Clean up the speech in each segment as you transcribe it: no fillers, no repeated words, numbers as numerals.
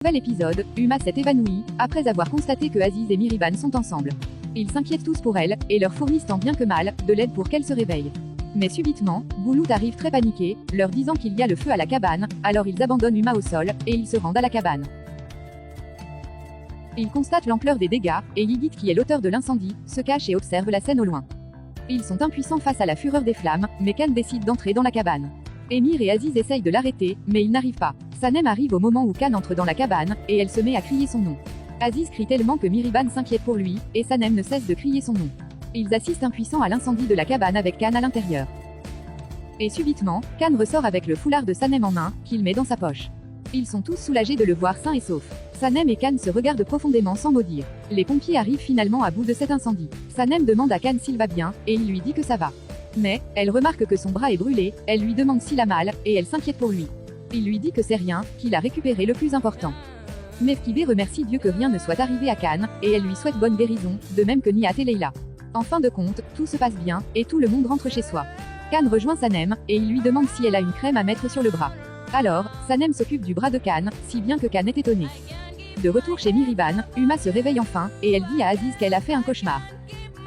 Nouvel épisode, Uma s'est évanouie, après avoir constaté que Aziz et Mihriban sont ensemble. Ils s'inquiètent tous pour elle, et leur fournissent tant bien que mal, de l'aide pour qu'elle se réveille. Mais subitement, Boulout arrive très paniqué, leur disant qu'il y a le feu à la cabane, alors ils abandonnent Uma au sol, et ils se rendent à la cabane. Ils constatent l'ampleur des dégâts, et Yigit qui est l'auteur de l'incendie, se cache et observe la scène au loin. Ils sont impuissants face à la fureur des flammes, mais Khan décide d'entrer dans la cabane. Emir et Aziz essayent de l'arrêter, mais ils n'arrivent pas. Sanem arrive au moment où Khan entre dans la cabane, et elle se met à crier son nom. Aziz crie tellement que Mihriban s'inquiète pour lui, et Sanem ne cesse de crier son nom. Ils assistent impuissants à l'incendie de la cabane avec Khan à l'intérieur. Et subitement, Khan ressort avec le foulard de Sanem en main, qu'il met dans sa poche. Ils sont tous soulagés de le voir sain et sauf. Sanem et Khan se regardent profondément sans mot dire. Les pompiers arrivent finalement à bout de cet incendie. Sanem demande à Khan s'il va bien, et il lui dit que ça va. Mais, elle remarque que son bras est brûlé, elle lui demande s'il a mal, et elle s'inquiète pour lui. Il lui dit que c'est rien, qu'il a récupéré le plus important. Mefkibé remercie Dieu que rien ne soit arrivé à Khan, et elle lui souhaite bonne guérison, de même que Nihat et Leila. En fin de compte, tout se passe bien, et tout le monde rentre chez soi. Khan rejoint Sanem, et il lui demande si elle a une crème à mettre sur le bras. Alors, Sanem s'occupe du bras de Khan, si bien que Khan est étonné. De retour chez Mihriban, Uma se réveille enfin, et elle dit à Aziz qu'elle a fait un cauchemar.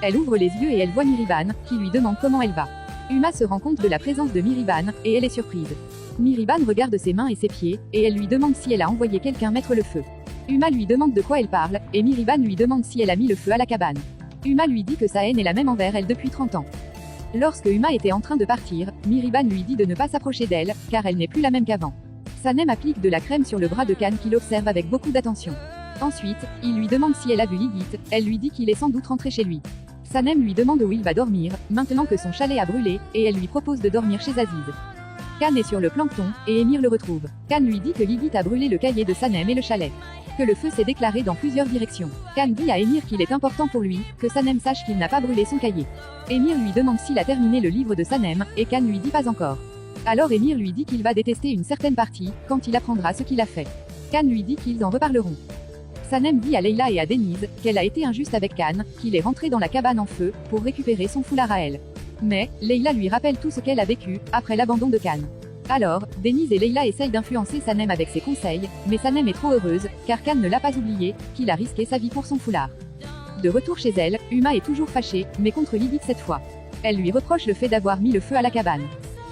Elle ouvre les yeux et elle voit Mihriban, qui lui demande comment elle va. Uma se rend compte de la présence de Mihriban, et elle est surprise. Mihriban regarde ses mains et ses pieds, et elle lui demande si elle a envoyé quelqu'un mettre le feu. Uma lui demande de quoi elle parle, et Mihriban lui demande si elle a mis le feu à la cabane. Uma lui dit que sa haine est la même envers elle depuis 30 ans. Lorsque Uma était en train de partir, Mihriban lui dit de ne pas s'approcher d'elle, car elle n'est plus la même qu'avant. Sanem applique de la crème sur le bras de Khan qu'il observe avec beaucoup d'attention. Ensuite, il lui demande si elle a vu Yigit, elle lui dit qu'il est sans doute rentré chez lui. Sanem lui demande où il va dormir, maintenant que son chalet a brûlé, et elle lui propose de dormir chez Aziz. Khan est sur le plancton, et Emir le retrouve. Khan lui dit que Yigit a brûlé le cahier de Sanem et le chalet. Que le feu s'est déclaré dans plusieurs directions. Khan dit à Emir qu'il est important pour lui, que Sanem sache qu'il n'a pas brûlé son cahier. Emir lui demande s'il a terminé le livre de Sanem, et Khan lui dit pas encore. Alors Emir lui dit qu'il va détester une certaine partie, quand il apprendra ce qu'il a fait. Khan lui dit qu'ils en reparleront. Sanem dit à Leila et à Denise, qu'elle a été injuste avec Khan, qu'il est rentré dans la cabane en feu, pour récupérer son foulard à elle. Mais, Leila lui rappelle tout ce qu'elle a vécu, après l'abandon de Khan. Alors, Denise et Leila essayent d'influencer Sanem avec ses conseils, mais Sanem est trop heureuse, car Khan ne l'a pas oublié, qu'il a risqué sa vie pour son foulard. De retour chez elle, Uma est toujours fâchée, mais contre Yigit cette fois. Elle lui reproche le fait d'avoir mis le feu à la cabane.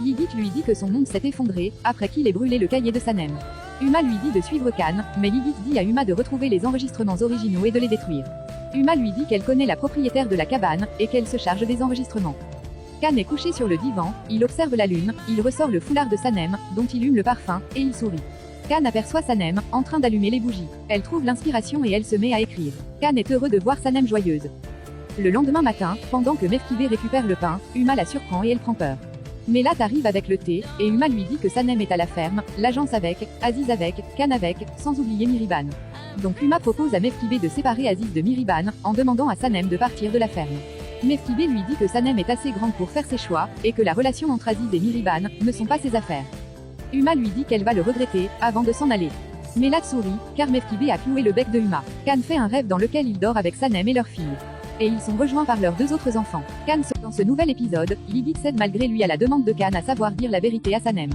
Yigit lui dit que son monde s'est effondré, après qu'il ait brûlé le cahier de Sanem. Uma lui dit de suivre Khan, mais Yigit dit à Uma de retrouver les enregistrements originaux et de les détruire. Uma lui dit qu'elle connaît la propriétaire de la cabane, et qu'elle se charge des enregistrements. Khan est couché sur le divan, il observe la lune, il ressort le foulard de Sanem, dont il hume le parfum, et il sourit. Khan aperçoit Sanem, en train d'allumer les bougies. Elle trouve l'inspiration et elle se met à écrire. Khan est heureux de voir Sanem joyeuse. Le lendemain matin, pendant que Mefkibé récupère le pain, Uma la surprend et elle prend peur. Melat arrive avec le thé, et Uma lui dit que Sanem est à la ferme, l'agence avec, Aziz avec, Khan avec, sans oublier Mihriban. Donc Uma propose à Mefkibé de séparer Aziz de Mihriban, en demandant à Sanem de partir de la ferme. Mefkibé lui dit que Sanem est assez grande pour faire ses choix, et que la relation entre Aziz et Mihriban ne sont pas ses affaires. Uma lui dit qu'elle va le regretter, avant de s'en aller. Melat sourit, car Mefkibé a cloué le bec de Uma. Khan fait un rêve dans lequel il dort avec Sanem et leur fille. Et ils sont rejoints par leurs deux autres enfants. Dans ce nouvel épisode, Yigit cède malgré lui à la demande de Khan à savoir dire la vérité à Sanem.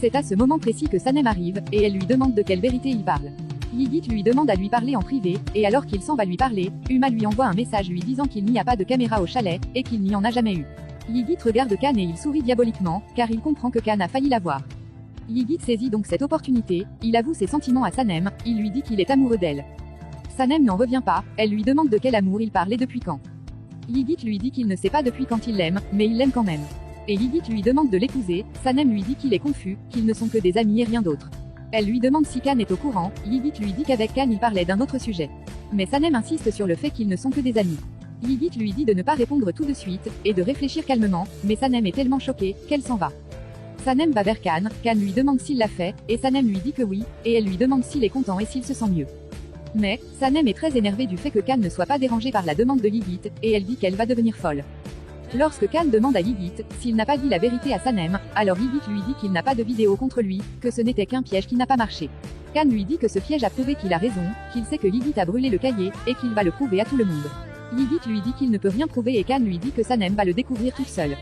C'est à ce moment précis que Sanem arrive, et elle lui demande de quelle vérité il parle. Yigit lui demande à lui parler en privé, et alors qu'il s'en va lui parler, Uma lui envoie un message lui disant qu'il n'y a pas de caméra au chalet, et qu'il n'y en a jamais eu. Yigit regarde Khan et il sourit diaboliquement, car il comprend que Khan a failli la voir. Yigit saisit donc cette opportunité, il avoue ses sentiments à Sanem, il lui dit qu'il est amoureux d'elle. Sanem n'en revient pas, elle lui demande de quel amour il parlait depuis quand. Yigit lui dit qu'il ne sait pas depuis quand il l'aime, mais il l'aime quand même. Et Yigit lui demande de l'épouser, Sanem lui dit qu'il est confus, qu'ils ne sont que des amis et rien d'autre. Elle lui demande si Khan est au courant, Yigit lui dit qu'avec Khan il parlait d'un autre sujet. Mais Sanem insiste sur le fait qu'ils ne sont que des amis. Yigit lui dit de ne pas répondre tout de suite, et de réfléchir calmement, mais Sanem est tellement choquée, qu'elle s'en va. Sanem va vers Khan, Khan lui demande s'il l'a fait, et Sanem lui dit que oui, et elle lui demande s'il est content et s'il se sent mieux. Mais, Sanem est très énervée du fait que Khan ne soit pas dérangé par la demande de Yigit, et elle dit qu'elle va devenir folle. Lorsque Khan demande à Yigit s'il n'a pas dit la vérité à Sanem, alors Yigit lui dit qu'il n'a pas de vidéo contre lui, que ce n'était qu'un piège qui n'a pas marché. Khan lui dit que ce piège a prouvé qu'il a raison, qu'il sait que Yigit a brûlé le cahier, et qu'il va le prouver à tout le monde. Yigit lui dit qu'il ne peut rien prouver et Khan lui dit que Sanem va le découvrir toute seule.